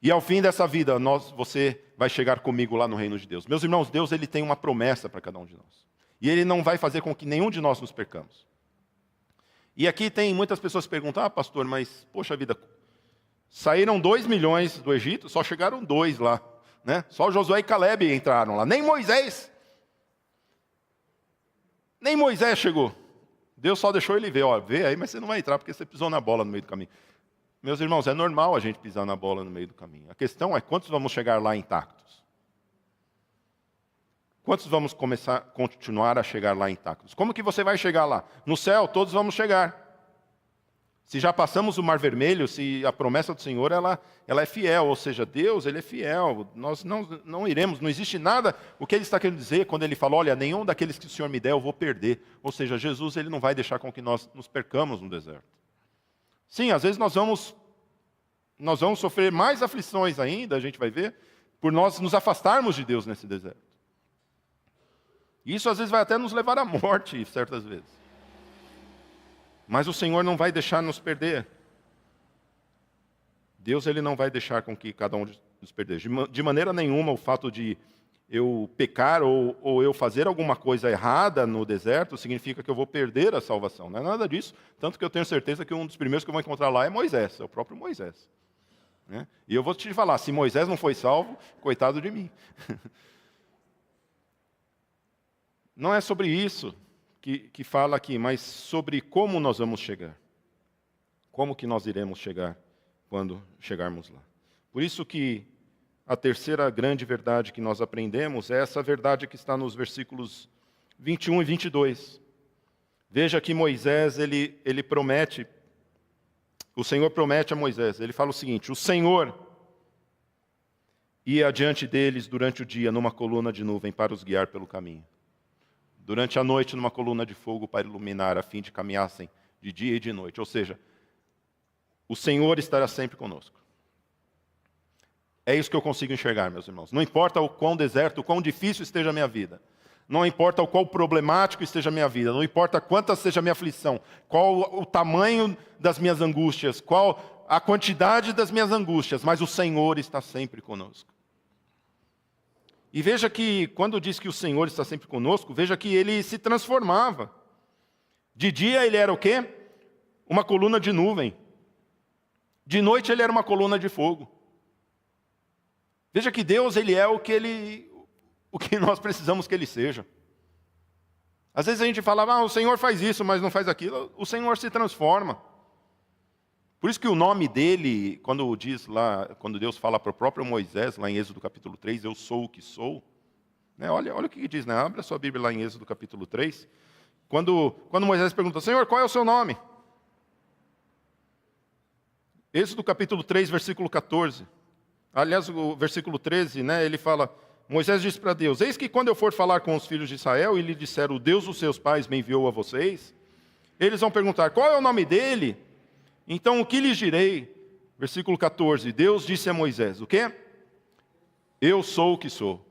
E ao fim dessa vida, você vai chegar comigo lá no reino de Deus. Meus irmãos, Deus, Ele tem uma promessa para cada um de nós. E Ele não vai fazer com que nenhum de nós nos percamos. E aqui tem muitas pessoas que perguntam, pastor, mas, poxa vida, saíram 2 milhões do Egito, só chegaram 2 lá. Né? Só Josué e Caleb entraram lá, nem Moisés chegou. Deus só deixou ele ver, vê aí, mas você não vai entrar porque você pisou na bola no meio do caminho. Meus irmãos, é normal a gente pisar na bola no meio do caminho. A questão é quantos vamos chegar lá intactos? Quantos vamos continuar a chegar lá intactos? Como que você vai chegar lá? No céu, todos vamos chegar. Se já passamos o Mar Vermelho, se a promessa do Senhor ela é fiel, ou seja, Deus Ele é fiel, nós não iremos, não existe nada, o que Ele está querendo dizer quando Ele fala, olha, nenhum daqueles que o Senhor me der eu vou perder, ou seja, Jesus Ele não vai deixar com que nós nos percamos no deserto. Sim, às vezes nós vamos sofrer mais aflições ainda, a gente vai ver, por nós nos afastarmos de Deus nesse deserto. Isso às vezes vai até nos levar à morte, certas vezes. Mas o Senhor não vai deixar nos perder. Deus Ele não vai deixar com que cada um nos perder. De maneira nenhuma o fato de eu pecar ou eu fazer alguma coisa errada no deserto significa que eu vou perder a salvação. Não é nada disso. Tanto que eu tenho certeza que um dos primeiros que eu vou encontrar lá é Moisés, é o próprio Moisés. Né? E eu vou te falar, se Moisés não foi salvo, coitado de mim. Não é sobre isso que fala aqui, mas sobre como nós vamos chegar. Como que nós iremos chegar quando chegarmos lá. Por isso que a terceira grande verdade que nós aprendemos é essa verdade que está nos versículos 21 e 22. Veja que Moisés, ele promete, o Senhor promete a Moisés, ele fala o seguinte, o Senhor ia adiante deles durante o dia numa coluna de nuvem para os guiar pelo caminho. Durante a noite, numa coluna de fogo para iluminar, a fim de caminhassem de dia e de noite. Ou seja, o Senhor estará sempre conosco. É isso que eu consigo enxergar, meus irmãos. Não importa o quão deserto, o quão difícil esteja a minha vida. Não importa o qual problemático esteja a minha vida, não importa quanta seja a minha aflição, qual o tamanho das minhas angústias, qual a quantidade das minhas angústias, mas o Senhor está sempre conosco. E veja que, quando diz que o Senhor está sempre conosco, veja que ele se transformava. De dia ele era o quê? Uma coluna de nuvem. De noite ele era uma coluna de fogo. Veja que Deus, ele é o que nós precisamos que ele seja. Às vezes a gente fala, o Senhor faz isso, mas não faz aquilo. O Senhor se transforma. Por isso que o nome dele, quando Deus fala para o próprio Moisés, lá em Êxodo capítulo 3, eu sou o que sou. Né? Olha o que diz, né? Abre a sua Bíblia lá em Êxodo capítulo 3. Quando Moisés pergunta, Senhor, qual é o seu nome? Êxodo capítulo 3, versículo 14. Aliás, o versículo 13, né, ele fala, Moisés disse para Deus, eis que quando eu for falar com os filhos de Israel e lhe disser, o Deus dos seus pais me enviou a vocês, eles vão perguntar, qual é o nome dele? Então, o que lhes direi? Versículo 14, Deus disse a Moisés, o quê? Eu sou o que sou.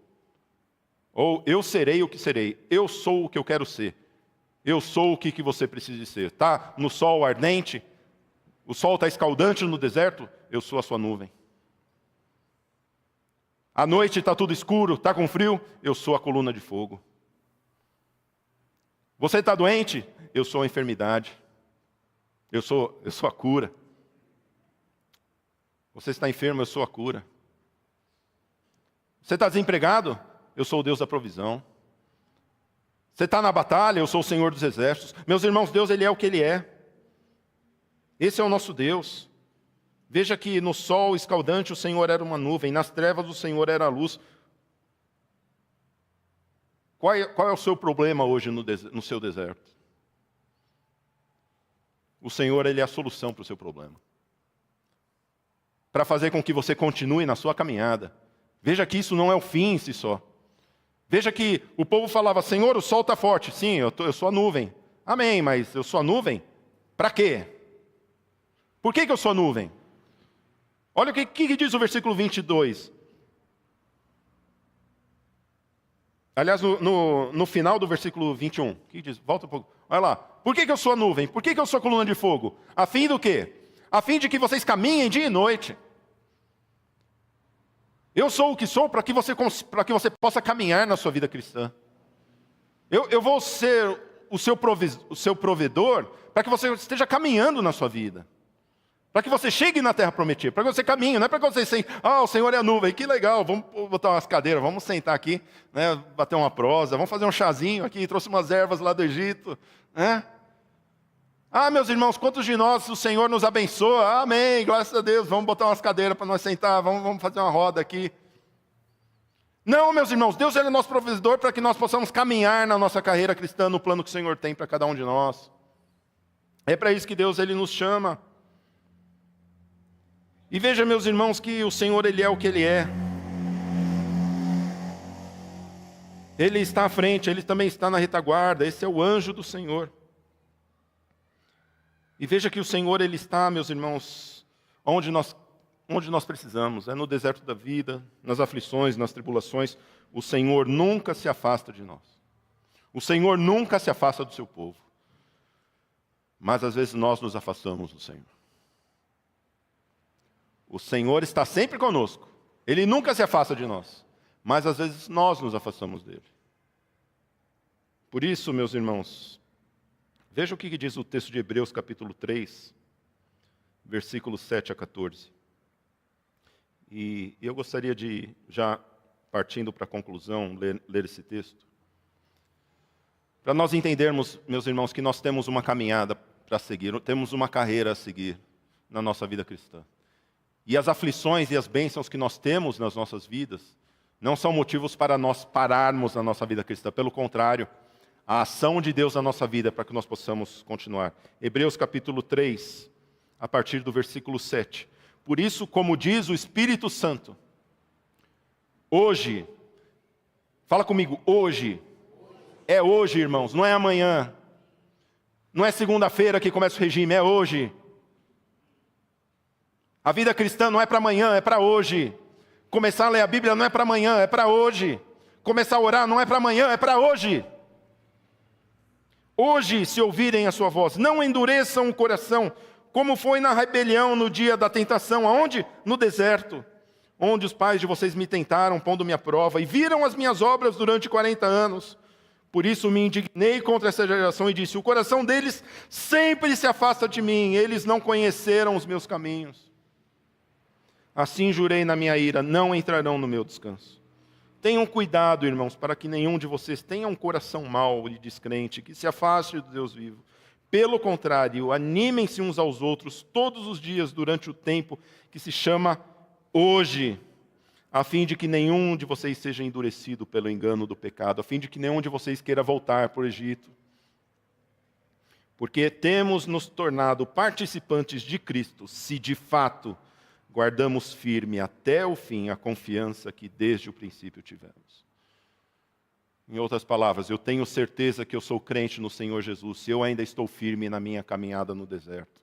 Ou, eu serei o que serei. Eu sou o que eu quero ser. Eu sou o que você precisa ser. Está no sol ardente? O sol está escaldante no deserto? Eu sou a sua nuvem. À noite está tudo escuro, está com frio? Eu sou a coluna de fogo. Você está doente? Eu sou a enfermidade. Eu sou a cura. Você está enfermo, eu sou a cura. Você está desempregado? Eu sou o Deus da provisão. Você está na batalha? Eu sou o Senhor dos exércitos. Meus irmãos, Deus, ele é o que ele é. Esse é o nosso Deus. Veja que no sol escaldante o Senhor era uma nuvem, nas trevas o Senhor era a luz. Qual é o seu problema hoje no seu deserto? O Senhor, ele é a solução para o seu problema. Para fazer com que você continue na sua caminhada. Veja que isso não é o fim em si só. Veja que o povo falava, Senhor, o sol está forte. Sim, eu sou a nuvem. Amém, mas eu sou a nuvem? Para quê? Por que eu sou a nuvem? Olha o que diz o versículo 22. Aliás, no final do versículo 21. Que diz? Volta um pouco. Olha lá. Por que eu sou a nuvem? Por que eu sou a coluna de fogo? A fim do quê? A fim de que vocês caminhem dia e noite. Eu sou o que sou para que você possa caminhar na sua vida cristã. Eu vou ser o seu provedor para que você esteja caminhando na sua vida. Para que você chegue na terra prometida, para que você caminhe, não é para que você sente, o Senhor é a nuvem, que legal, vamos botar umas cadeiras, vamos sentar aqui, né, bater uma prosa, vamos fazer um chazinho aqui, trouxe umas ervas lá do Egito, né? Meus irmãos, quantos de nós o Senhor nos abençoa? Amém, graças a Deus, vamos botar umas cadeiras para nós sentar, vamos fazer uma roda aqui. Não, meus irmãos, Deus é nosso provedor para que nós possamos caminhar na nossa carreira cristã, no plano que o Senhor tem para cada um de nós. É para isso que Deus ele nos chama. E veja, meus irmãos, que o Senhor, ele é o que ele é. Ele está à frente, ele também está na retaguarda, esse é o anjo do Senhor. E veja que o Senhor, ele está, meus irmãos, onde nós precisamos, é no deserto da vida, nas aflições, nas tribulações. O Senhor nunca se afasta de nós. O Senhor nunca se afasta do seu povo. Mas às vezes nós nos afastamos do Senhor. O Senhor está sempre conosco. Ele nunca se afasta de nós. Mas às vezes nós nos afastamos dele. Por isso, meus irmãos, veja o que diz o texto de Hebreus capítulo 3, versículos 7 a 14. E eu gostaria de, já partindo para a conclusão, ler esse texto. Para nós entendermos, meus irmãos, que nós temos uma caminhada para seguir, temos uma carreira a seguir na nossa vida cristã. E as aflições e as bênçãos que nós temos nas nossas vidas não são motivos para nós pararmos na nossa vida cristã. Pelo contrário, a ação de Deus na nossa vida é para que nós possamos continuar. Hebreus capítulo 3, a partir do versículo 7. Por isso, como diz o Espírito Santo, hoje, fala comigo, hoje, é hoje, irmãos, não é amanhã. Não é segunda-feira que começa o regime, é hoje. A vida cristã não é para amanhã, é para hoje. Começar a ler a Bíblia não é para amanhã, é para hoje. Começar a orar não é para amanhã, é para hoje. Hoje, se ouvirem a sua voz, não endureçam o coração, como foi na rebelião no dia da tentação. Aonde? No deserto, onde os pais de vocês me tentaram, pondo-me à prova, e viram as minhas obras durante 40 anos. Por isso me indignei contra essa geração e disse: o coração deles sempre se afasta de mim, eles não conheceram os meus caminhos. Assim jurei na minha ira, não entrarão no meu descanso. Tenham cuidado, irmãos, para que nenhum de vocês tenha um coração mau e descrente, que se afaste do Deus vivo. Pelo contrário, animem-se uns aos outros todos os dias durante o tempo que se chama hoje, a fim de que nenhum de vocês seja endurecido pelo engano do pecado, a fim de que nenhum de vocês queira voltar para o Egito. Porque temos nos tornado participantes de Cristo, se de fato guardamos firme até o fim a confiança que desde o princípio tivemos. Em outras palavras, eu tenho certeza que eu sou crente no Senhor Jesus, se eu ainda estou firme na minha caminhada no deserto,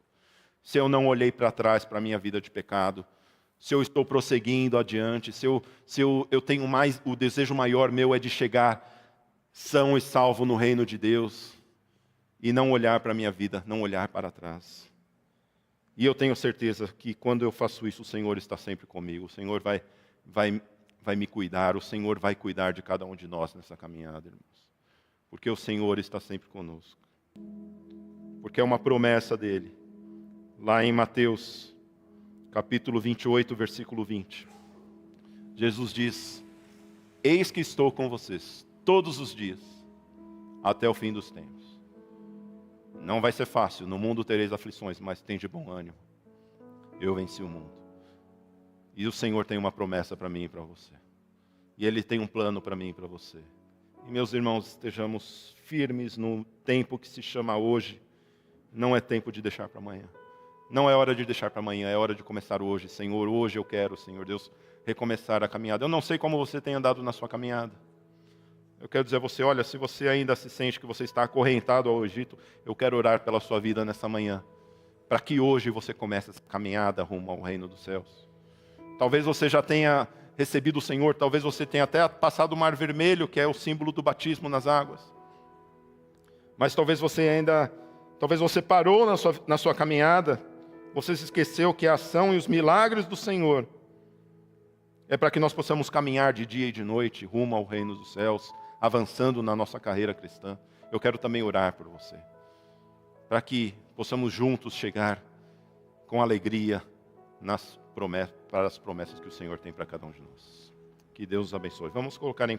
se eu não olhei para trás para a minha vida de pecado, se eu estou prosseguindo adiante, se eu tenho mais, o desejo maior meu é de chegar são e salvo no reino de Deus, e não olhar para a minha vida, não olhar para trás. E eu tenho certeza que quando eu faço isso, o Senhor está sempre comigo, o Senhor vai me cuidar, o Senhor vai cuidar de cada um de nós nessa caminhada, irmãos. Porque o Senhor está sempre conosco. Porque é uma promessa dele. Lá em Mateus, capítulo 28, versículo 20. Jesus diz: eis que estou com vocês todos os dias, até o fim dos tempos. Não vai ser fácil, no mundo tereis aflições, mas tem de bom ânimo. Eu venci o mundo. E o Senhor tem uma promessa para mim e para você. E Ele tem um plano para mim e para você. E meus irmãos, estejamos firmes no tempo que se chama hoje. Não é tempo de deixar para amanhã. Não é hora de deixar para amanhã, é hora de começar hoje. Senhor, hoje eu quero, Senhor Deus, recomeçar a caminhada. Eu não sei como você tem andado na sua caminhada. Eu quero dizer a você, olha, se você ainda se sente que você está acorrentado ao Egito, eu quero orar pela sua vida nessa manhã, para que hoje você comece essa caminhada rumo ao reino dos céus. Talvez você já tenha recebido o Senhor, talvez você tenha até passado o Mar Vermelho, que é o símbolo do batismo nas águas. Mas talvez você parou na sua caminhada, você se esqueceu que a ação e os milagres do Senhor é para que nós possamos caminhar de dia e de noite rumo ao reino dos céus, avançando na nossa carreira cristã. Eu quero também orar por você, para que possamos juntos chegar com alegria para as promessas que o Senhor tem para cada um de nós. Que Deus os abençoe. Vamos colocar em